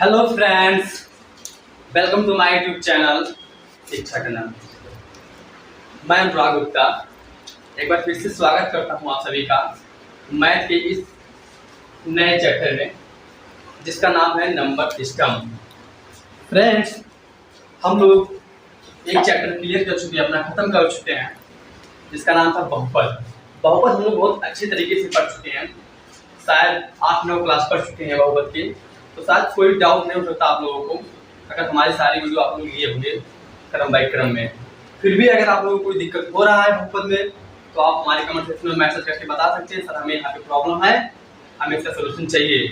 Hello friends, welcome to my YouTube channel शिक्षा का नाम। मैं अनुराग गुप्ता एक बार फिर से स्वागत करता हूं आप सभी का मैथ के इस नए चैप्टर में, जिसका नाम है नंबर सिस्टम। फ्रेंड्स, हम लोग एक चैप्टर क्लियर कर चुके हैं, अपना खत्म कर चुके हैं, जिसका नाम था बहुपद। बहुपद हम लोग बहुत अच्छे तरीके से पढ़ चुके हैं, शायद 8-9 क्लास पढ़ चुके हैं बहुपद के। तो शायद कोई डाउट नहीं उठता आप लोगों को, अगर हमारी सारी वीडियो आप लोग लिए होंगे क्रम बाई क्रम में। फिर भी अगर आप लोगों को कोई दिक्कत हो रहा है बहुपद में, तो आप हमारे कमेंट सेक्शन में मैसेज करके बता सकते हैं, सर हमें यहाँ पे प्रॉब्लम है, हमें इसका सोल्यूशन चाहिए।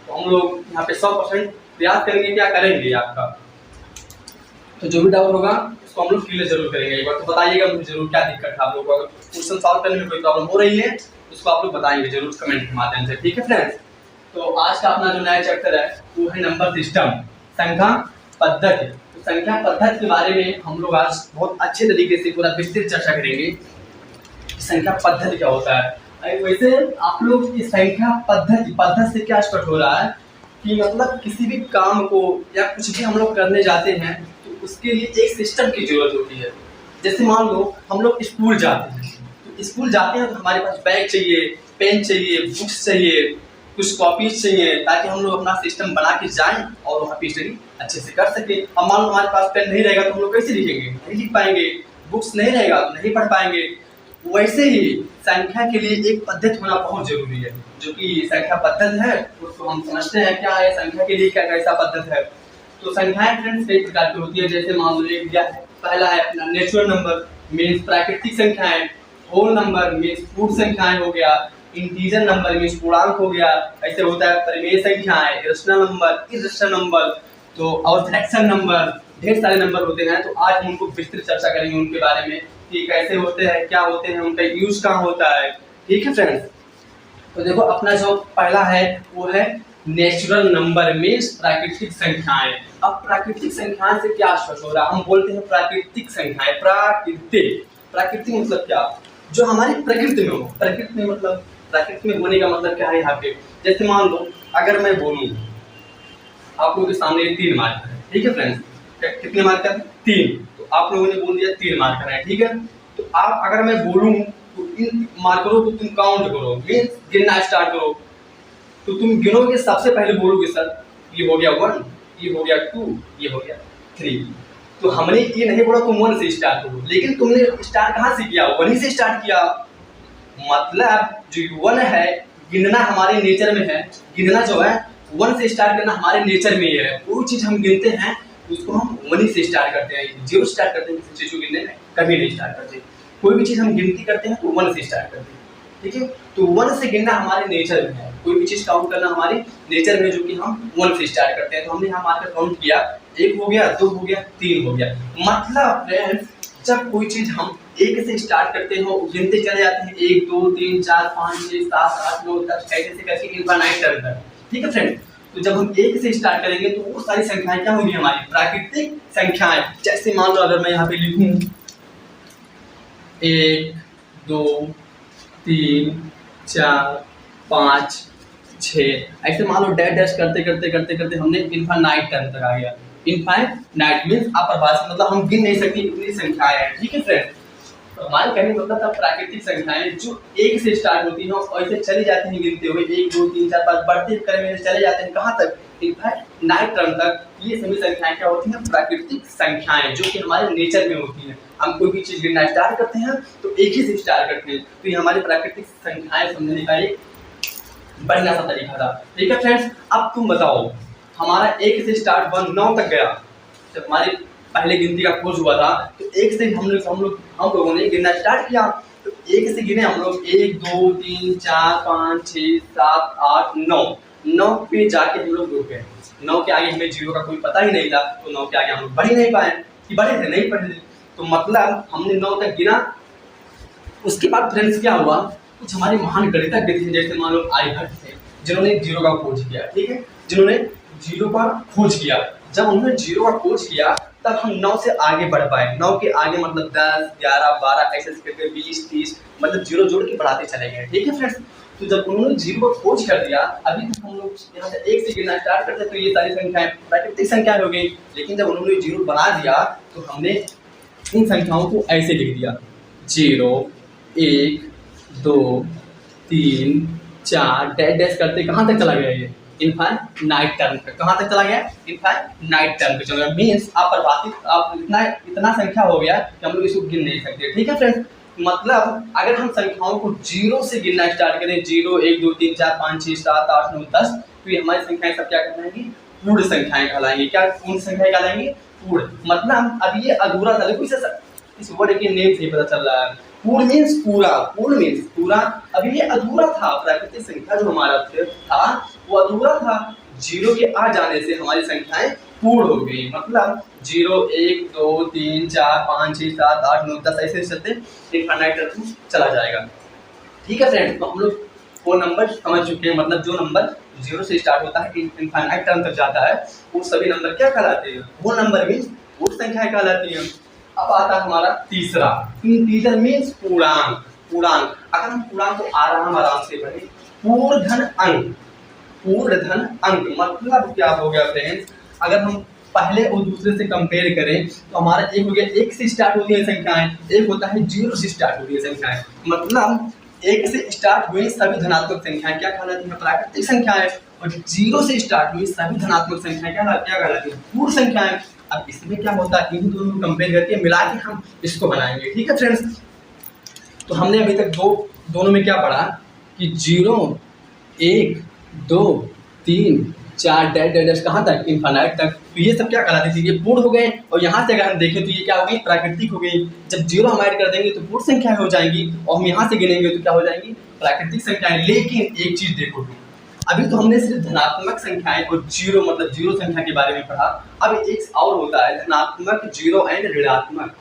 तो हम लोग यहाँ पे 100% प्रयास करेंगे, क्या करेंगे आपका। तो जो भी डाउट होगा उसको हम लोग क्लियर जरूर करेंगे। एक बार तो बताइएगा मुझे जरूर क्या दिक्कत है आप लोगों को। अगर क्वेश्चन सॉल्व करने में कोई प्रॉब्लम हो रही है उसको आप लोग बताएंगे जरूर कमेंट के माध्यम से, ठीक है फ्रेंड्स। तो आज का अपना जो नया चैप्टर है वो है नंबर सिस्टम, संख्या पद्धति। तो संख्या पद्धति के बारे में हम लोग आज बहुत अच्छे तरीके से पूरा विस्तृत चर्चा करेंगे कि संख्या पद्धति क्या होता है। वैसे आप लोग इस संख्या पद्धति से क्या स्पष्ट हो रहा है कि मतलब किसी भी काम को या कुछ भी हम लोग करने जाते हैं तो उसके लिए एक सिस्टम की जरूरत होती है। जैसे मान लो हम लोग स्कूल जाते हैं, तो स्कूल जाते हैं तो हमारे पास बैग चाहिए, पेन चाहिए, बुक्स चाहिए, कुछ कॉपीज चाहिए, ताकि हम लोग अपना सिस्टम बना के जाएं और वहाँ पे स्टडी अच्छे से कर सके। अब मान लो हमारे पास पेन नहीं रहेगा तो हम लोग कैसे लिखेंगे, नहीं लिख पाएंगे। बुक्स नहीं रहेगा तो नहीं पढ़ पाएंगे। वैसे ही संख्या के लिए एक पद्धति होना बहुत जरूरी है, जो कि संख्या पद्धति है। उसको हम समझते हैं क्या है संख्या के लिए, क्या कैसा पद्धति है। तो संख्याएं फ्रेंड्स कई प्रकार की होती है। जैसे मान लो एक दिया है, पहला है अपना नेचुरल नंबर मीन्स प्राकृतिक संख्याएं, होल नंबर मीन्स पूर्ण संख्याएं हो गया, इंटीजर नंबर मीन्स पूर्णांक हो गया। ऐसे होता है परिमेय संख्याएं, रेशनल नंबर, इर्रेशनल नंबर, तो और फ्रैक्शन नंबर, ढेर सारे नंबर होते हैं। तो आज हम उनको विस्तृत चर्चा करेंगे उनके बारे में कि कैसे होते हैं, क्या होते हैं, उनका यूज कहाँ होता है, ठीक है फ्रेंड्स। तो देखो अपना जो पहला है वो है नेचुरल नंबर मीन्स प्राकृतिक संख्याएं। अब प्राकृतिक संख्याएं से क्या स्पष्ट हो रहा है, हम बोलते हैं प्राकृतिक संख्याएं। प्राकृतिक मतलब क्या, जो हमारी प्रकृति में हो। प्रकृति में मतलब प्रकृति में होने का मतलब क्या है यहाँ पे। जैसे मान लो अगर मैं बोलूं आप लोगों के सामने 3 मार्कर है, ठीक है फ्रेंड्स। कितने मार्कर, 3। तो आप लोगों ने बोल दिया 3 मार्कर है, ठीक है। तो आप अगर मैं बोलूं तो इन मार्करों को तुम काउंट करो, मीन्स गिनना स्टार्ट करो। तो तुम गिनोगे, सबसे पहले बोलोगे सर ये हो गया 1, ये हो गया 2, ये हो गया 3। तो हमने ये नहीं बोला तुम 1 से स्टार्ट करो, लेकिन तुमने स्टार्ट कहाँ से किया, 1 ही से स्टार्ट किया। मतलब जो 1 है गिनना हमारे नेचर में है। गिनना जो है 1 से स्टार्ट करना हमारे नेचर में ही है। कोई चीज हम गिनते हैं उसको हम 1 ही से स्टार्ट करते हैं, 0 स्टार्ट करते हैं किसी चीज को गिनने में कभी नहीं स्टार्ट करते। कोई भी चीज हम गिनती करते हैं तो 1 से स्टार्ट करते हैं, ठीक है। तो 1 से गिनना हमारे नेचर में है। कोई भी चीज काउंट करना हमारे नेचर में, जो कि हम 1 से स्टार्ट करते हैं। तो हमने यहाँ मार्कर काउंट किया, 1 हो गया, 2 हो गया, 3 हो गया। मतलब फ्रेंड्स जब कोई चीज हम 1 से स्टार्ट करते हैं, गिनते चले जाते हैं 1 2 3 4 5 6 7 8 9 10 ऐसे से करके इनफाइनाइट तक, ठीक है फ्रेंड्स। तो जब हम 1 से स्टार्ट करेंगे तो वो सारी संख्याएं क्या होंगी, हमारी प्राकृतिक संख्याएं। जैसे मान लो अगर मैं यहाँ पे लिखूं 1 2 3 4 5 6, ऐसे मान लो डैश डैश करते करते करते करते हमने इनफाइनाइट टर्म तक आ गया। इनफाइनाइट मींस अपरिभाषित, मतलब हम गिन नहीं सकते इतनी संख्याएं हैं, ठीक है फ्रेंड्स। तो हमारे कहने का मतलब था प्राकृतिक संख्याएं जो 1 से स्टार्ट होती हैं और ऐसे चली जाती हैं गिनते हुए 1 2 3 4 5 बढ़ते क्रम में चले जाते हैं कहाँ तक, इनफाइनाइट टर्म तक। ये सभी संख्याएं क्या होती हैं, प्राकृतिक संख्याएं, जो कि हमारे नेचर में होती हैं। हम कोई भी चीज गिनना स्टार्ट करते हैं तो 1 ही से स्टार्ट करते हैं। तो ये हमारी प्राकृतिक संख्याएं समझने का एक बढ़िया सा तरीका था, ठीक है फ्रेंड्स। अब तुम बताओ हमारा 1 से स्टार्ट 1 9 तक गया। जब हमारी पहले गिनती का खोज हुआ था तो 1 से हम लोगों ने गिनना स्टार्ट किया। तो 1 से गिने हम लोग 1 2 3 4 5 6 7 8 9 पे जाके हम लोग रुक गए। 9 के आगे हमें 0 का कोई पता ही नहीं था, तो 9 के आगे हम लोग बढ़ ही नहीं पाए कि बढ़े थे नहीं पढ़े थे। तो मतलब हमने 9 तक गिना। उसके बाद फ्रेंड्स क्या हुआ, कुछ हमारे महान गणितज्ञ थे, जैसे मान लो आर्यभट्ट थे, जिन्होंने 0 का खोज किया, ठीक है। जिन्होंने 0 का खोज किया, जब उन्होंने 0 का खोज किया तब हम 9 से आगे बढ़ पाए। 9 के आगे मतलब 10 11 12 ऐसे करके 20 30 मतलब 0 जोड़ के बढ़ाते चले गए, ठीक है फ्रेंड्स। तो जब उन्होंने जीरो को खोज कर दिया, अभी तक हम लोग यहाँ से एक से गिनना स्टार्ट करते तो ये सारी संख्याएं प्राकृतिक संख्या हो गई, लेकिन जब उन्होंने जीरो बना दिया तो हमने इन संख्याओं को ऐसे लिख दिया 0 1 2 3 4 डैश डैश करते कहाँ तक चला गया ये इनफाइनाइट टर्म तक। कहाँ तक चला गया? इनफाइनाइट टर्म पे चला गया। मीन्स आप इतना संख्या हो गया कि हम लोग इसको गिन नहीं सकते। ठीक है फ्रेंड्स, मतलब अगर हम संख्याओं को जीरो से गिनना स्टार्ट करें 0 1 2 3 4 5 6 7 8 9 10 तो ये हमारी संख्याएं सब क्या कहलाएंगी? पूर्ण संख्याएं कहलाएंगी। क्या पूर्ण संख्याएं कहलाएंगी? पूर्ण। मतलब अब ये अधूरा था। देखो इस वर्ड के नेम से ही पता चल रहा है। पूर्ण मीन्स पूरा, पूर्ण मीन्स पूरा। अभी ये अधूरा था, प्राकृतिक संख्या जो हमारा था वो अधूरा था। जीरो के आ जाने से हमारी संख्याएं पूर्ण हो गई। मतलब 0 1 2 3 4 5 6 7 8 9 10 ऐसे चलते इनफाइनाइट तक चला जाएगा। ठीक है फ्रेंड्स, तो हम लोग वो नंबर समझ चुके हैं। मतलब जो नंबर 0 से स्टार्ट होता है इनफाइनाइट टर्म तक जाता है वो सभी नंबर क्या कहलाते हैं? वो नंबर मीन्स पूर्ण संख्याएं कहलाती हैं। अब आता है हमारा तीसरा, इंटीजर मीन्स पूर्णांक। पूर्णांक, अगर हम पूर्णांक को आराम से पढ़ें, पूर्णधन अंक। पूर्णधन अंक मतलब क्या हो गया फ्रेंड्स? अगर हम पहले और दूसरे से कंपेयर करें तो हमारा एक हो गया 1 से स्टार्ट होती है संख्याएं, एक होता है 0 से स्टार्ट होती है संख्याएं। मतलब 1 से स्टार्ट हुई सभी धनात्मक संख्याएं क्या कहलाती हैं? प्राकृतिक संख्याएं। और 0 से स्टार्ट हुई सभी धनात्मक संख्याएं क्या कहलाती हैं? पूर्ण संख्याएं। अब इसमें क्या होता है? इन दोनों को कंपेयर करके मिला के हम इसको बनाएंगे। ठीक है फ्रेंड्स, तो हमने अभी तक दोनों में क्या पढ़ा कि 0 1 2 3 4 डैश डैश डैश कहाँ तक? इनफाइनाइट तक। तो ये सब क्या कहलाते थे? ये पूर्ण हो गए। और यहाँ से अगर हम देखें तो ये क्या हो गई? प्राकृतिक हो गई। जब 0 हम ऐड कर देंगे तो पूर्ण संख्या हो जाएंगी और हम यहाँ से गिनेंगे तो क्या हो जाएंगी? प्राकृतिक संख्याएं। लेकिन एक चीज देखो, अभी तो हमने सिर्फ धनात्मक संख्याएं और जीरो मतलब जीरो संख्या के बारे में पढ़ा। अब एक और होता है धनात्मक जीरो एंड ऋणात्मक।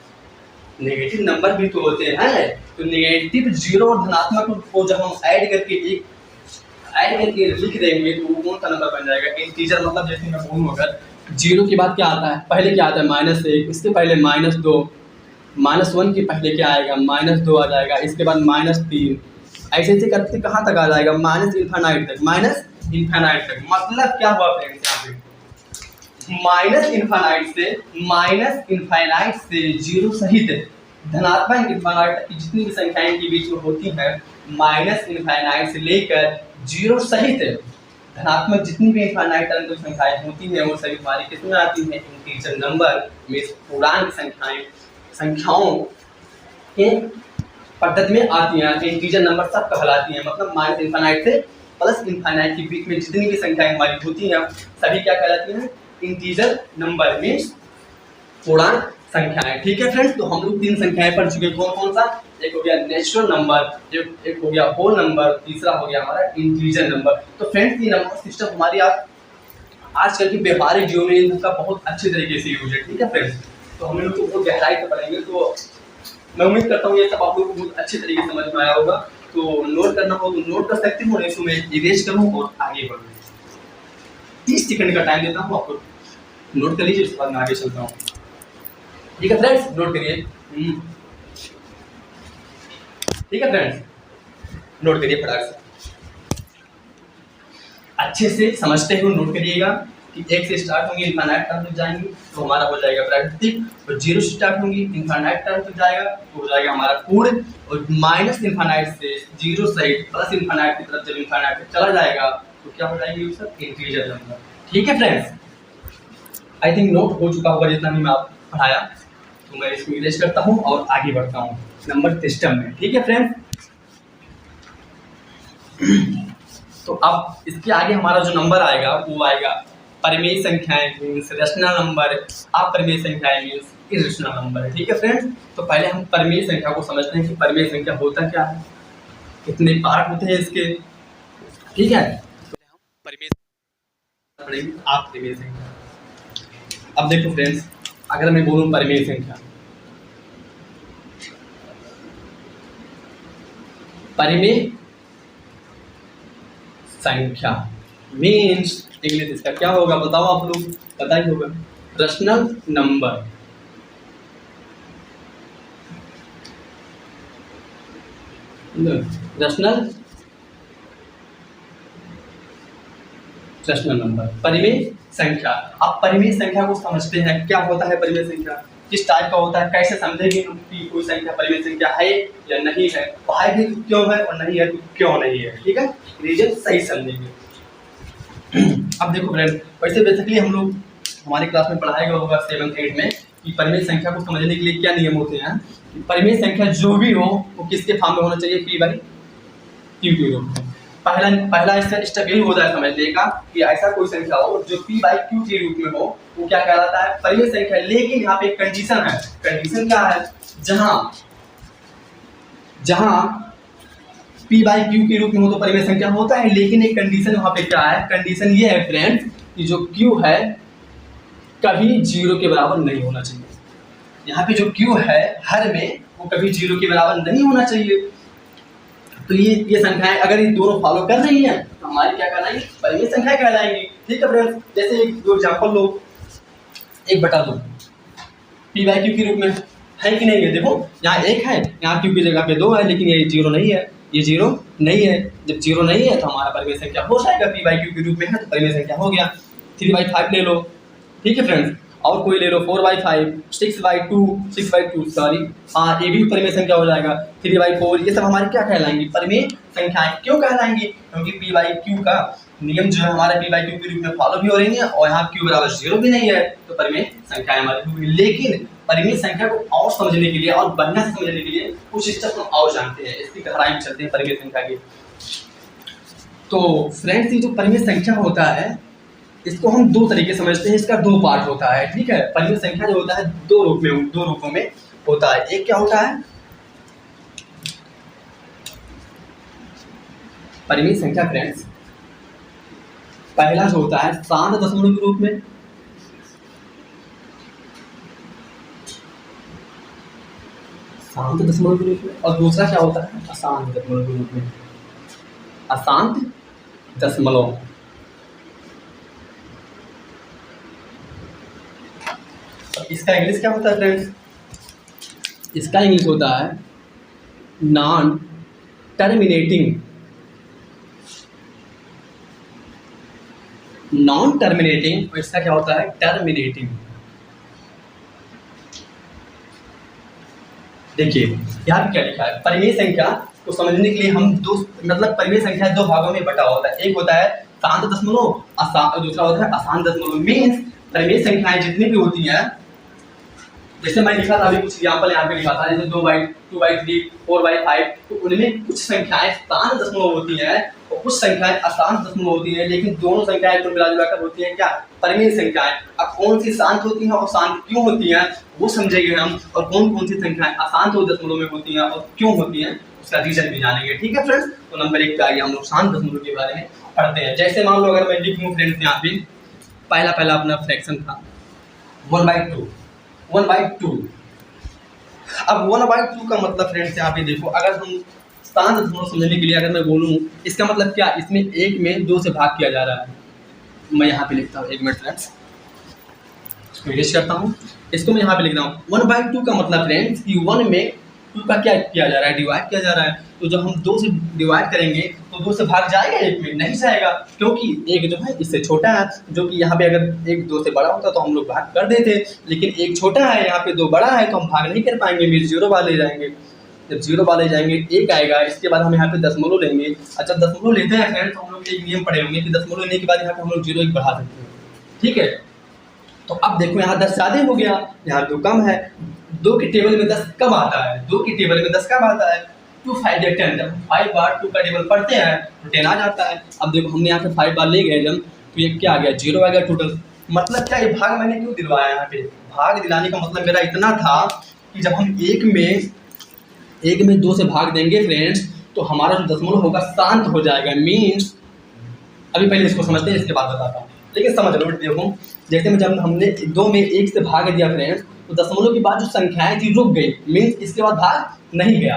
नेगेटिव नंबर भी तो होते हैं। तो नेगेटिव जीरो और धनात्मक को जब हम ऐड करके लिख देंगे तो वो कौन सा नंबर बन जाएगा? इंटीजर। मतलब जैसे मैं बोलूँ अगर जीरो के बाद क्या आता है? पहले क्या आता है? -1, इसके पहले -2, -1 के पहले क्या आएगा? -2 आ जाएगा, इसके बाद -3, ऐसे ऐसे करते कहाँ तक आ जाएगा? माइनस इनफाइनाइट तक। मतलब क्या हुआ फ्रेंड्स? यहाँ पे माइनस इनफाइनाइट से जीरो सहित धनात्मक इनफाइनाइट तक की जितनी भी संख्याएं के बीच में होती हैं, माइनस इनफाइनाइट से लेकर जीरो सहित धनात्मक जितनी भी इनफाइनाइट तक की संख्याएं होती हैं वो सभी हमारी किसमें आती हैं? इंटीजर नंबर में। पूर्णांक संख्याओं के पद्धति में आती हैं। इंटीजर नंबर सब कहलाती हैं। मतलब माइनस इनफाइनाइट से प्लस इनफाइनाइट के बीच में जितनी भी संख्याएं हमारी होती हैं सभी क्या कहलाती हैं? इंटीजर नंबर मीन्स पूर्णांक संख्याएं। ठीक है फ्रेंड्स, तो हम लोग 3 संख्याएं पढ़ चुके हैं। कौन सा? एक हो गया नेचुरल नंबर, एक हो गया होल नंबर, तीसरा हो गया हमारा इंटीजर नंबर। तो फ्रेंड्स ये नंबर सिस्टम हमारी आजकल की व्यापारिक जीवन में इनका बहुत अच्छे तरीके से यूज है। ठीक है फ्रेंड्स, तो हम लोग बहुत गहराई से पढ़ेंगे। तो मैं उम्मीद करता हूँ ये सब आप लोग को बहुत अच्छे तरीके से समझ में आया होगा। तो नोट करना हो तो नोट कर सकते हो, नहीं तो मैं इरेज करूँ और आगे बढ़ूँ। 30 सेकंड का टाइम देता हूँ आपको, नोट कर लीजिए, उसके बाद मैं आगे चलता हूँ। ठीक है फ्रेंड्स, नोट करिए। ठीक है फ्रेंड्स, नोट करिए फटाक से, अच्छे से समझते हुए नोट करिएगा कि 1 से स्टार्ट होंगे इनफाइनाइट टर्म तक जाएंगे तो हमारा हो जाएगा प्राकृतिक, और 0 से स्टार्ट होंगी इनफाइनाइट टर्म तक जाएगा तो हो जाएगा हमारा पूर्ण, और माइनस इनफाइनाइट से 0 सहित प्लस इनफाइनाइट की तरफ जब इनफाइनाइट तक चला जाएगा तो क्या हो जाएंगे ये सब? Integer number. ठीक है फ्रेंड्स, आई थिंक नोट हो चुका होगा जितना भी मैं आप पढ़ाया। तो मैं इसको इरेज करता हूँ और आगे बढ़ता हूँ नंबर सिस्टम में। ठीक है फ्रेंड्स, तो अब इसके आगे हमारा जो नंबर आएगा वो आएगा परिमेय संख्याएं मीन्स रेशनल नंबर, अपरिमेय संख्याएं मीन्स इरेशनल नंबर। ठीक है फ्रेंड्स, तो पहले हम परिमेय संख्या को समझते हैं कि परिमेय संख्या होता क्या है, कितने पार्ट होते हैं इसके। ठीक है, तो हम परिमेय पढ़ेंगे अपरिमेय संख्या। अब देखो फ्रेंड्स, अगर मैं बोलूं परिमेय संख्या, परिमेय संख्या मीन्स इंग्लिश इसका क्या होगा बताओ आप लोग, पता ही होगा, रेशनल नंबर। रेशनल प्रश्न नंबर परिमेय संख्या। आप परिमेय संख्या को समझते हैं, क्या होता है परिमेय संख्या, किस टाइप का होता है, कैसे समझेंगे हम कि कोई संख्या परिमेय संख्या है या नहीं है, तो है भी तो क्यों है और नहीं है तो क्यों नहीं है। ठीक है, रीजन सही समझेंगे। अब देखो फ्रेंड, वैसे बेसिकली हम लोग हमारे क्लास में पढ़ाया गया होगा 7th 8 में कि परिमेय संख्या को समझने के लिए क्या नियम होते हैं। परिमेय संख्या जो भी हो वो किसके फॉर्म में होना चाहिए, पी बाई क्यू के रूप में। पहला इसका स्टेप यही होता है समझने का कि ऐसा कोई संख्या हो जो पी बाई क्यू के रूप में हो, वो क्या कहलाता है, परिमेय संख्या। लेकिन यहाँ पे एक कंडीशन है। कंडीशन क्या है, जहां पी बाई क्यू के रूप में हो तो परिमेय संख्या होता है, लेकिन एक कंडीशन वहां पे क्या है, कंडीशन ये है फ्रेंड्स कि जो क्यू है कभी 0 के बराबर नहीं होना चाहिए। यहाँ पे जो क्यू है हर में वो कभी 0 के बराबर नहीं होना चाहिए। तो ये संख्याएं अगर ये दोनों फॉलो कर रही हैं तो हमारी क्या कहलाएंगी, परिमेय संख्या कहलाएंगी। ठीक है फ्रेंड्स, जैसे एक दो example low, 1/2 P by Q के रूप में है कि नहीं है। देखो यहाँ 1 है, यहाँ क्यू की जगह पे 2 है, लेकिन ये 0 नहीं है, ये 0 नहीं है। जब 0 नहीं है तो हमारा परिमेय संख्या हो जाएगा, पी बाई क्यू के रूप में है तो परिमेय संख्या हो गया। 3/5 ले लो, ठीक है फ्रेंड्स, और कोई ले लो 4/5, 6/2 सॉरी, हाँ ये भी परिमेय संख्या हो जाएगा। 3/4 ये सब हमारी क्या कहलाएंगी, परिमेय संख्याएं। क्यों कहलाएंगी, क्योंकि पी बाई क्यू का नियम जो है हमारे पी बाई क्यू के रूप में फॉलो भी हो रही है और यहाँ क्यू बराबर 0 भी नहीं है, तो परिमेय संख्याएं हमारी होगी। लेकिन परिमेय संख्या को और समझने के लिए और बढ़िया से समझने के लिए कुछ स्टेप हम और जानते हैं, इसकी गहराई में चलते हैं परिमेय संख्या की। तो फ्रेंड्स, ये जो परिमेय संख्या होता है इसको हम दो तरीके समझते हैं, इसका 2 पार्ट होता है। ठीक है, परिमेय संख्या जो होता है दो रूपों में होता है। एक क्या होता है, परिमेय संख्या फ्रेंड्स, पहला जो होता है शांत दशमलव के रूप में, शांत दशमलव के रूप में, और दूसरा क्या होता है अशांत दशमलव के रूप में, अशांत दशमलव। इसका इंग्लिश क्या होता है फ्रेंड्स, इसका इंग्लिश होता है नॉन टर्मिनेटिंग, नॉन टर्मिनेटिंग, और इसका क्या होता है टर्मिनेटिंग। देखिए यहाँ पे क्या लिखा है, परिमेय संख्या को समझने के लिए हम परिमेय संख्या 2 भागों में बटा होता है। एक होता है शांत दशमलव, दूसरा होता है अशांत दशमलव। मीन्स परिमेय संख्याएं जितनी भी होती हैं, जैसे मैं लिखा था अभी कुछ एग्जाम्पल यहाँ पे लिखा था, जैसे 2/3, 4/5, तो उनमें कुछ संख्याएं शांत दशमलव होती हैं और कुछ संख्याएं अशांत दशमलव होती हैं, लेकिन दोनों संख्याएं कुल मिलाकर होती हैं क्या, परिमेय संख्याएं। अब कौन सी शांत होती हैं और शांत क्यों होती हैं वो समझेंगे हम, और कौन कौन सी संख्याएं अशांत दशमलव में होती हैं और क्यों होती हैं उसका रीजन भी जानेंगे। ठीक है फ्रेंड्स, तो नंबर 1 पे आइए हम लोग शांत दशमलव के बारे में पढ़ते हैं। जैसे मान लो अगर मैं लिख लूँ फ्रेंड्स, यहाँ पे पहला अपना फ्रैक्शन था 1/2। अब 1/2 का मतलब फ्रेंड्स यहाँ पे देखो, अगर हम शांत दशमलव समझने के लिए अगर मैं बोलूँ, इसका मतलब क्या, इसमें 1 में 2 से भाग किया जा रहा है। मैं यहाँ पे लिखता हूँ, 1 मिनट फ्रेंड्स, फिनिश करता हूँ इसको। मैं यहाँ पे लिख रहा हूँ 1/2 का मतलब फ्रेंड्स कि 1 में 2 का क्या किया जा रहा है, डिवाइड किया जा रहा है। तो जब हम 2 से डिवाइड करेंगे तो 2 से भाग जाएगा, 1 में नहीं जाएगा, क्योंकि 1 जो है इससे छोटा है, जो कि यहाँ पे अगर 1 2 से बड़ा होता तो हम लोग भाग कर देते, लेकिन 1 छोटा है, यहाँ पे 2 बड़ा है, तो हम भाग नहीं कर पाएंगे, फिर 0 वाले जाएंगे। जब 0 वाले जाएंगे 1 आएगा, इसके बाद हम यहाँ पे दशमलव लेंगे। अच्छा, दशमलव लेते हैं फ्रेंड्स, तो हम लोग एक नियम पढ़े होंगे कि दशमलव लेने के बाद यहाँ पे हम लोग 0 1 बढ़ा सकते हैं। ठीक है, तो अब देखो यहाँ 10 ज्यादा हो गया, यहाँ 2 कम है। 2 के टेबल में 10 कब आता है, 2 के टेबल में 10 कब आता है, 2 5 या 10। जब 5 बार 2 का टेबल पढ़ते हैं तो 10 आ जाता है। अब देखो हमने यहाँ पे 5 बार ले गए जब, तो ये क्या आ गया, 0 आ गया टोटल। मतलब क्या, ये भाग मैंने क्यों दिलवाया, यहाँ पे भाग दिलाने का मतलब मेरा इतना था कि जब हम 1 में 2 से भाग देंगे फ्रेंड्स, तो हमारा जो दशमलव होगा शांत हो जाएगा। मीन्स अभी पहले इसको समझते हैं, इसके बाद बताता हूँ, लेकिन समझ लो। देखो जैसे में जब हमने 2 में 1 से भाग दिया फ्रेंड्स, तो दशमलव के बाद जो संख्याएं थी रुक गई, मीन्स इसके बाद भाग नहीं गया,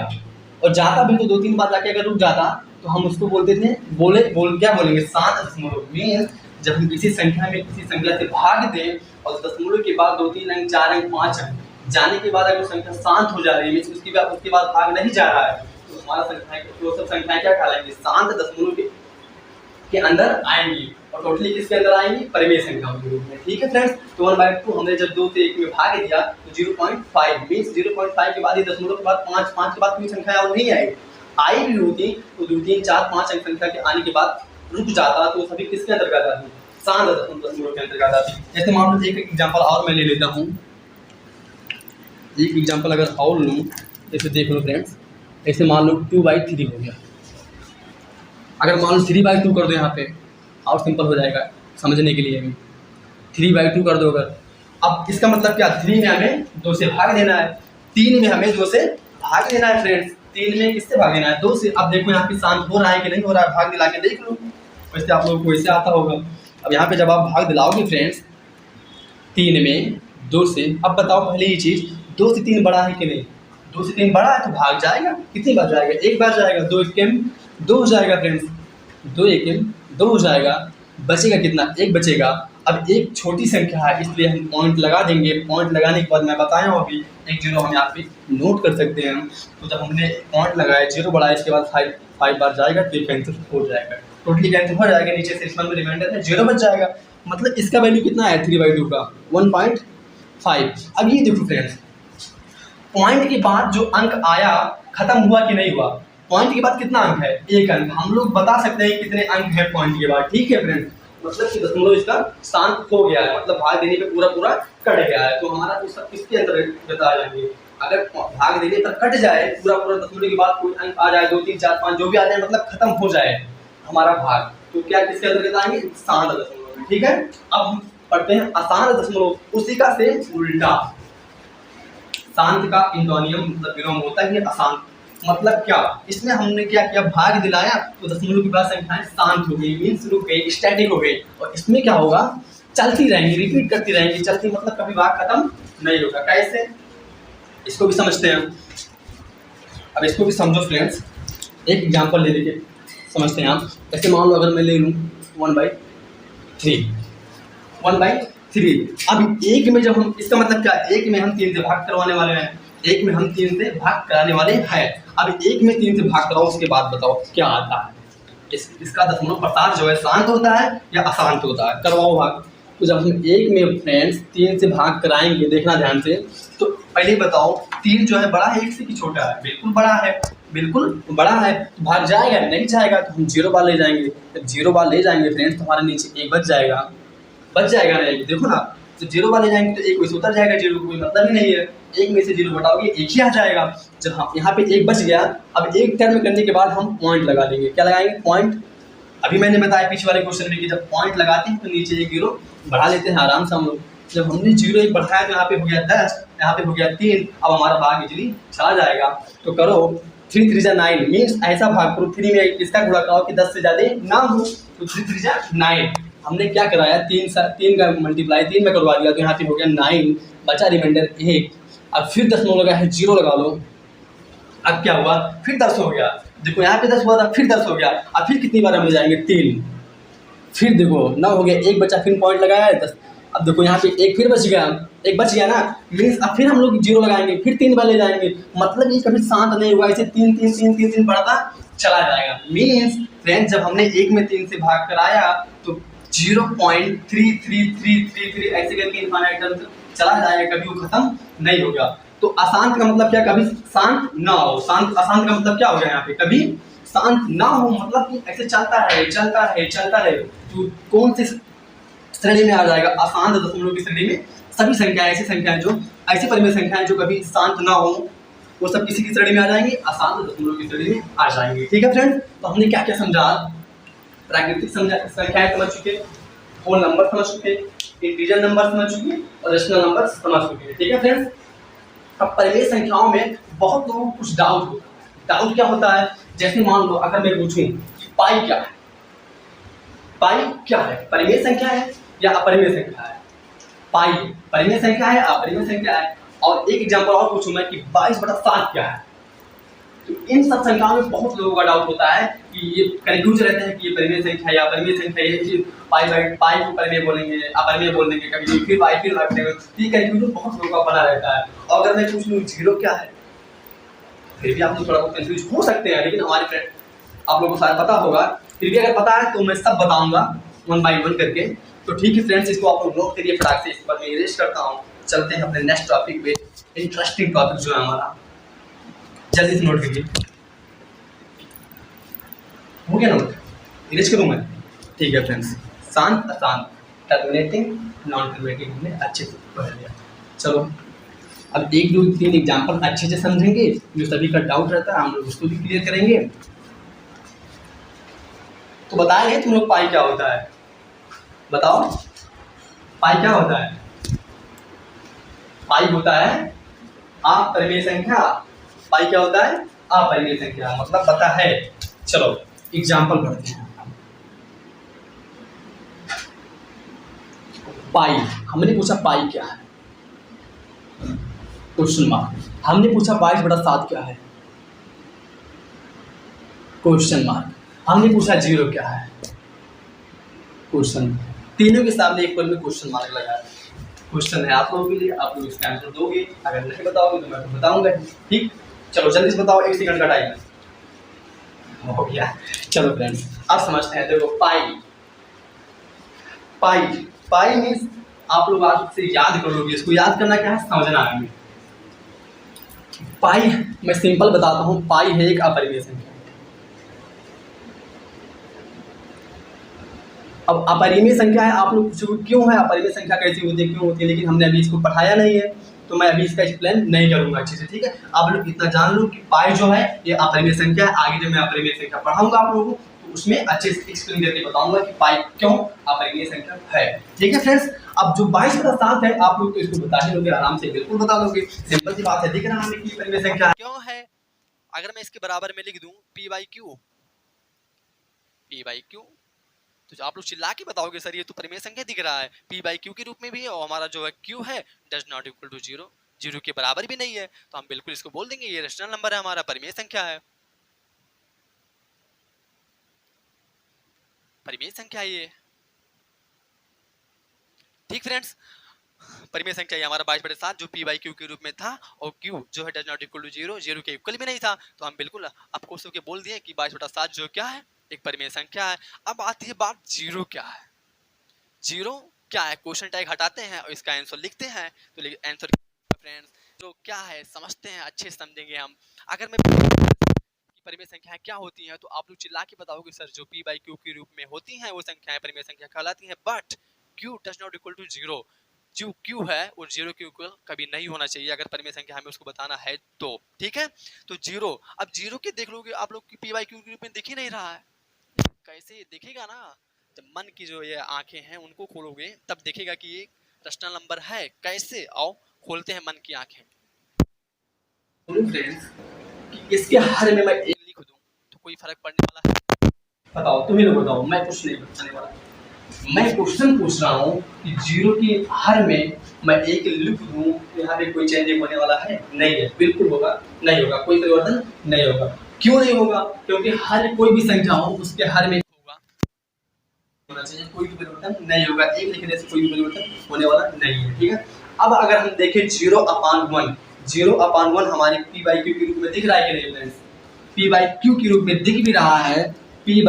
और जाता भी तो 2-3 बार जाके अगर रुक जाता तो हम उसको बोलते थे क्या बोलेंगे, शांत दशमलव। मीन्स जब हम किसी संख्या में किसी संख्या से भाग दें और दशमलव के बाद 2 3 अंक 4 अंक 5 अंक जाने के बाद अगर संख्या शांत हो जा रही है, उसके बाद भाग नहीं जा रहा है, तो हमारा संख्या तो सब संख्या क्या कहलाएंगे, शांत दशमलव के के अंदर आएंगी और टोटली किसके अंदर आएंगी, परिमेय संख्याओं के रूप में। ठीक है फ्रेंड्स, तो 1/2 हमने जब 2 से 1 में भाग दिया तो 0.5 मीन्स 0.5 के बाद ही दशमलव के बाद 5, 5 के बाद कोई संख्या और नहीं आएगी। आई भी होती तो 2, 3, 4, 5 अंक संख्या के आने के बाद रुक जाता तो सभी किसके अंतर्गत आती, शांत दशमलव के अंतर्गत आती। जैसे मान लो एक एग्जांपल और मैं ले लेता हूँ, एक एग्जांपल अगर और लूँ, जैसे देख लो फ्रेंड्स, ऐसे मान लो 2/3 हो गया। अगर मान लो 3/2 कर दो यहाँ पे, और सिंपल हो जाएगा समझने के लिए भी, 3/2 कर दो अगर। अब इसका मतलब क्या, 3 में हमें 2 से भाग देना है, 3 में हमें 2 से भाग देना है फ्रेंड्स। 3 में किससे भाग देना है, 2 से। अब देखो यहाँ पे शांत हो रहा है कि नहीं हो रहा है, भाग दिला के देख लो, वैसे आप लोगों को ऐसे आता होगा। अब यहाँ पे जब आप भाग दिलाओगे फ्रेंड्स 3 में 2 से, अब बताओ पहले ही चीज़, 2 से 3 बड़ा है कि नहीं, 2 से 3 बड़ा है तो भाग जाएगा, कितनी बार जाएगा, एक बार जाएगा, 2 एकम 2 हो जाएगा फ्रेंड्स, 2 एकम 2 हो जाएगा, बचेगा कितना, 1 बचेगा। अब एक छोटी संख्या है इसलिए हम पॉइंट लगा देंगे, पॉइंट लगाने के बाद मैं बताया हूँ अभी एक 0 हम यहाँ पे नोट कर सकते हैं। तो जब हमने पॉइंट लगाया 0 बढ़ाया, इसके बाद 5 बार जाएगा तो ये कैंसिल हो जाएगा, टोटली कैंसिल हो जाएगा, नीचे से इसमें रिमाइंडर है 0 बच जाएगा। मतलब इसका वैल्यू कितना है 3/2 का 1.5। अब ये देखो फ्रेंड्स, पॉइंट के बाद जो अंक आया खत्म हुआ कि नहीं हुआ, पॉइंट के बाद कितना अंक है, 1 अंक। हम लोग बता सकते हैं कितने अंक है पॉइंट के बाद। ठीक है फ्रेंड्स, मतलब कि दशमलव इसका शांत हो गया है, मतलब भाग देने पे पूरा कट गया है। तो हमारा तो सब किसके अंतर्गत आ जाएंगे, अगर भाग देने पर कट जाए पूरा दशमलव के बाद कोई अंक आ जाए, 2, 3, 4, 5 जो भी आ जाए, मतलब खत्म हो जाए हमारा भाग, तो क्या किसके अंतर्गत आएंगे, शांत दशमलव में। ठीक है, अब हम पढ़ते हैं अशांत दशमलव, उसी का से उल्टा। शांत का इंटोनियम मतलब विलोम होता है अशांत। मतलब क्या, इसमें हमने क्या किया, भाग दिलाया तो दशमलव के बाद संख्याएं शांत हो गई, मीन्स रुक गई, स्टैटिक हो गई। और इसमें क्या होगा, चलती रहेंगी, रिपीट करती रहेंगी, चलती मतलब कभी भाग खत्म नहीं होगा। कैसे, इसको भी समझते हैं। अब इसको भी समझो फ्रेंड्स, एक एग्जांपल ले लेके समझते हैं आप। जैसे मान लो अगर मैं ले लूँ 1/3, 1/3। अब 1 में जब हम, इसका मतलब क्या, 1 में हम 3 से भाग करवाने वाले हैं, 1 में हम 3 से भाग कराने वाले हैं। अब 1 में 3 से भाग कराओ, उसके बाद बताओ क्या आता है। इसका दशमलव प्रसार जो है शांत होता है या अशांत होता है, करवाओ भाग। तो जब हम 1 में फ्रेंड्स 3 से भाग कराएंगे, देखना ध्यान से, तो पहले बताओ 3 जो है बड़ा है 1 से कि छोटा है, बिल्कुल बड़ा है, बिल्कुल बड़ा है, तो भाग जाएगा नहीं जाएगा, तो हम 0 बार ले जाएंगे। जब 0 बार ले जाएंगे फ्रेंड्स तो हमारे नीचे 1 बच जाएगा नहीं, देखो ना, जब 0 बार ले जाएंगे तो 1 वैसे उतर जाएगा, 0 कोई मतलब ही नहीं है, 1 में से 0 घटाओगे 1 ही आ जाएगा। जब हम यहाँ पे 1 बच गया, अब 1 टर्म करने के बाद हम पॉइंट लगा देंगे, क्या लगाएंगे, पॉइंट। अभी मैंने बताया पीछे वाले क्वेश्चन में कि जब पॉइंट लगाते हैं तो नीचे 1 0 बढ़ा लेते हैं आराम से हम लोग। जब हमने 0 1 बढ़ाया तो यहाँ पे हो गया 10, यहाँ पे हो गया 3, अब हमारा भाग इजीली चला जाएगा। तो करो 3 3 जा 9, मीन्स ऐसा भाग करो 3 में इसका गुणा कराओ कि 10 से ज़्यादा ना हो, तो 3 3 जा 9। हमने क्या कराया, 3 का मल्टीप्लाई 3 में करवा दिया, तो यहाँ पे हो गया 9, बचा रिमाइंडर 1। अब फिर दशमलव लगा है, 0 लगा लो। अब क्या हुआ, फिर 10 हो गया, देखो यहाँ पे 10 हुआ था, फिर 10 हो गया। अब फिर कितनी बार हम ले जाएंगे, 3, फिर देखो 9 हो गया, 1 बचा, फिर पॉइंट लगाया है 10। अब देखो यहाँ पे 1 फिर बच गया, 1 बच गया ना, मीन्स अब फिर हम लोग 0 लगाएंगे, फिर 3 बार ले जाएंगे, मतलब ये कभी शांत नहीं हुआ, ऐसे 3 3 3 3 3 बढ़ता चला जाएगा। मीन्स फ्रेंड्स जब हमने 1 में 3 से भाग कराया तो 0.3333 ऐसे करके इनफाइनाइट तक चला जाएगा, कभी वो खत्म नहीं होगा। तो अशांत का मतलब क्या, कभी शांत ना हो। शांत, अशांत का मतलब क्या हो गया यहाँ पे, कभी शांत ना हो, मतलब कि ऐसे चलता रहे। तो कौन सी श्रेणी में आ जाएगा, अशांत दशमलव की श्रेणी में। सभी संख्याएं, ऐसी संख्याएं जो, ऐसी परिमेय संख्याएं जो कभी शांत ना हो, वो सब किसी की श्रेणी में आ जाएंगी, अशांत दशमलव की श्रेणी में आ जाएंगे। ठीक है फ्रेंड्स, तो हमने क्या क्या समझा, प्राकृतिक संख्याएं समझ चुके, होल नंबर समझ चुके, इंटीजर नंबर समझ चुके और रेशनल नंबर समझ चुके। ठीक है फ्रेंड्स, अब परिमेय संख्याओं में बहुत लोगों को कुछ डाउट होता है। डाउट क्या होता है, जैसे मान लो अगर मैं पूछूं पाई क्या है, पाई क्या है, परिमेय संख्या है या अपरिमेय संख्या है। पाई परिमेय संख्या है, अपरिमेय संख्या है। और एक एग्जांपल और पूछूं मैं कि 22/7 क्या है। तो इन सब संख्याओं में बहुत लोगों का डाउट होता है कि ये कंफ्यूज रहते हैं कि ये परिमेय संख्या है या अपरिमेय संख्या है, पाई को परिमेय बोलेंगे, अपरिमेय बोल देंगे, कभी फिर पाई फिर रखेंगे। ये कंफ्यूजन बहुत लोगों का बना रहता है। और अगर मैं पूछ लूँ 0 क्या है, फिर भी आप लोग थोड़ा बहुत कंफ्यूज हो सकते हैं, लेकिन हमारे फ्रेंड आप लोगों को शायद पता होगा फिर भी अगर पता है तो मैं सब बताऊंगा 1 बाय 1 करके। तो ठीक है फ्रेंड्स, इसको आप लोग नोट करिए फटाक से, इस पर मैं इरेज करता हूँ। चलते हैं अपने नेक्स्ट टॉपिक पे, इंटरेस्टिंग टॉपिक जो है हमारा, जल्दी से नोट करिए। हो गया नोट? इरेज करूँ मैं? ठीक है फ्रेंड्स, शांत अशांत, टर्मिनेटिंग नॉन टर्मिनेटिंग हमने अच्छे से पढ़ लिया। चलो अब 1 2 3 एग्जाम्पल अच्छे से समझेंगे, जो सभी का डाउट रहता है हम लोग उसको भी क्लियर करेंगे। तो बताएंगे तुम लोग पाई क्या होता है, बताओ पाई क्या होता है? पाई होता है अपरिमेय संख्या। पाई क्या होता है? अपरिमेय संख्या, मतलब पता है। चलो एग्जाम्पल पढ़ते हैं। पाई, हमने पूछा पाई क्या है, क्वेश्चन मार्क। हमने पूछा 22/7 क्या है, क्वेश्चन मार्क। हमने पूछा 0 क्या है, क्वेश्चन। तीनों के सामने एक पर में क्वेश्चन मार्क लगा है। क्वेश्चन है आप लोगों के लिए, आप लोग इसका आंसर दोगे। अगर नहीं बताओगे तो मैं तो बताऊंगा। ठीक, चलो जल्दी से बताओ, 1 सेकंड का टाइम हो गया। चलो फ्रेंड्स अब समझते हैं। देखो पाई, पाई पाई मीन्स आप लोग आज से याद कर लोगे। इसको याद करना क्या है, समझना है। पाई मैं सिंपल बताता हूँ, पाई है एक अपरिमेय संख्या। अब अपरिमेय संख्या है, आप लोग पूछोगे क्यों है अपरिमेय संख्या, कैसी होती है, क्यों होती है, लेकिन हमने अभी इसको पढ़ाया नहीं है तो मैं अभी इसका एक्सप्लेन नहीं करूंगा अच्छे से। ठीक है, आप लोग इतना जान लो कि पाई जो है ये अपरिमेय संख्या है। आगे जब मैं अपरिमेय संख्या पढ़ाऊंगा आप लोगों को तो उसमें अच्छे से एक्सप्लेन करके बताऊंगा कि पाई क्यों अपरिमेय संख्या है। ठीक है फ्रेंड्स, अब जो 22/7 है आप लोग तो इसको बता ही लोगे आराम से, बिल्कुल बता दोगे। सिंपल सी बात है, दिख रहा है हमें कि अपरिमेय संख्या क्यों है। अगर मैं इसके बराबर में लिख दूं p/q, p/q, तो आप लोग चिल्ला के बताओगे सर ये तो परिमेय संख्या दिख रहा है, p/q के रूप में भी है और हमारा जो है q है डज नॉट इक्वल टू 0, 0 के बराबर भी नहीं है, तो हम बिल्कुल इसको बोल देंगे ये रेशनल नंबर है, हमारा परिमेय संख्या है, परिमेय संख्या ये। ठीक फ्रेंड्स, परिमेय संख्या ये हमारा 22/7 जो p/q के रूप में था, और q जो है डज नॉट इक्वल टू 0, 0 के इक्वल भी नहीं था, तो हम बिल्कुल आपको उसके बोल दिए कि 22/7 जो क्या है एक परिमेय संख्या है। अब आती है बात 0 क्या है। 0 क्या है, क्वेश्चन टैग हटाते हैं और इसका आंसर लिखते हैं। तो आंसर फ्रेंड्स जो क्या है समझते हैं, अच्छे से समझेंगे हम। अगर मैं परिमेय संख्याएं क्या होती हैं तो आप लोग चिल्ला के बताओगे सर जो p/q के रूप में होती हैं वो संख्याएं परिमेय संख्या कहलाती हैं, but q does not equal to 0, जो q है वो 0 के इक्वल कभी नहीं होना चाहिए अगर परिमेय संख्या हमें उसको बताना है तो। ठीक है, तो 0, अब 0 के देख लोगे आप लोग p/q के रूप में दिख ही नहीं रहा है, कैसे दिखेगा ना, जब मन की जो ये आंखें हैं उनको खोलोगे तब दिखेगा कि ये रैशनल नंबर है। कैसे, आओ खोलते हैं मन की आंखें। फ्रेंड्स इसके हर में मैं एक लिख दूं तो कोई फर्क पड़ने वाला है? बताओ, तुम ही लोग बताओ, मैं कुछ नहीं बताने वाला। मैं क्वेश्चन पूछ रहा हूँ कि 0 की हर में मैं एक लिख दूं तो यहाँ पे कोई चेंज होने वाला है? नहीं है, बिल्कुल होगा नहीं होगा, कोई परिवर्तन नहीं होगा। क्यों नहीं होगा? क्योंकि हर कोई भी संख्या हो उसके हर में होगा होना चाहिए, कोई भी परिवर्तन नहीं होगा। एक लिखने से कोई भी परिवर्तन होने वाला नहीं है। ठीक है, अब अगर हम देखें 0/1, 0/1 हमारे p/q के रूप में दिख रहा है कि नहीं फ्रेंड्स? p/q के रूप में दिख भी रहा है, p/q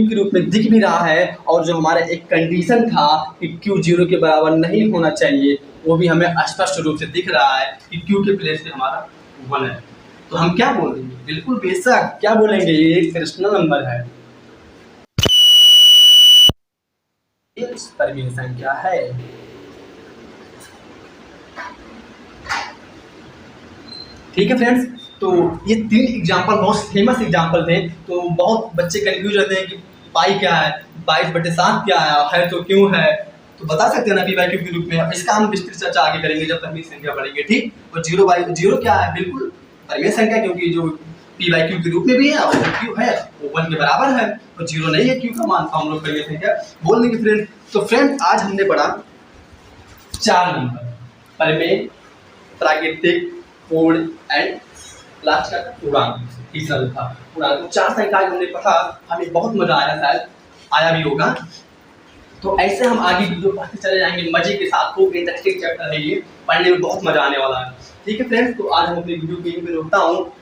के रूप में दिख भी रहा है, और जो हमारा एक कंडीशन था कि q 0 के बराबर नहीं होना चाहिए वो भी हमें स्पष्ट रूप से दिख रहा है कि q के प्लेस पे हमारा 1 है। तो हम क्या बोलेंगे? बिल्कुल बेशक क्या बोलेंगे, ये एक रैशनल नंबर है, परिमेय संख्या है। ठीक है फ्रेंड्स, तो ये 3 एग्जाम्पल बहुत फेमस एग्जाम्पल थे, तो बहुत बच्चे कंफ्यूज रहते हैं कि पाई क्या है, 22/7 क्या है तो क्यों है, तो बता सकते हैं ना p/q के रूप में। इसका हम विस्तृत चर्चा आगे करेंगे जब परिमेय संख्या पढ़ेंगे। ठीक, और 0/0 क्या है? बिल्कुल परिमेय संख्या, क्योंकि जो p/q के रूप में भी है और q है वो 1 के बराबर है, और 0 नहीं है q का मान, तो हम लोग परिमेय संख्या बोल देंगे फ्रेंड। तो फ्रेंड आज हमने पढ़ा 4 नंबर, परिमेय, प्राकृतिक, पूर्ण एंड लास्ट का पूर्णांक, तीसरा था पूर्णांक। तो 4 संख्याएं हमने पढ़ा, हमें बहुत मजा आया, शायद आया भी होगा। तो ऐसे हम आगे वीडियो पढ़ते चले जाएंगे मजे के साथ, खूब इंटरेस्टिंग चैप्टर है ये, पढ़ने में बहुत मजा आने वाला है। ठीक है फ्रेंड्स, तो आज हम अपनी वीडियो को यहीं पे रोकता हूँ।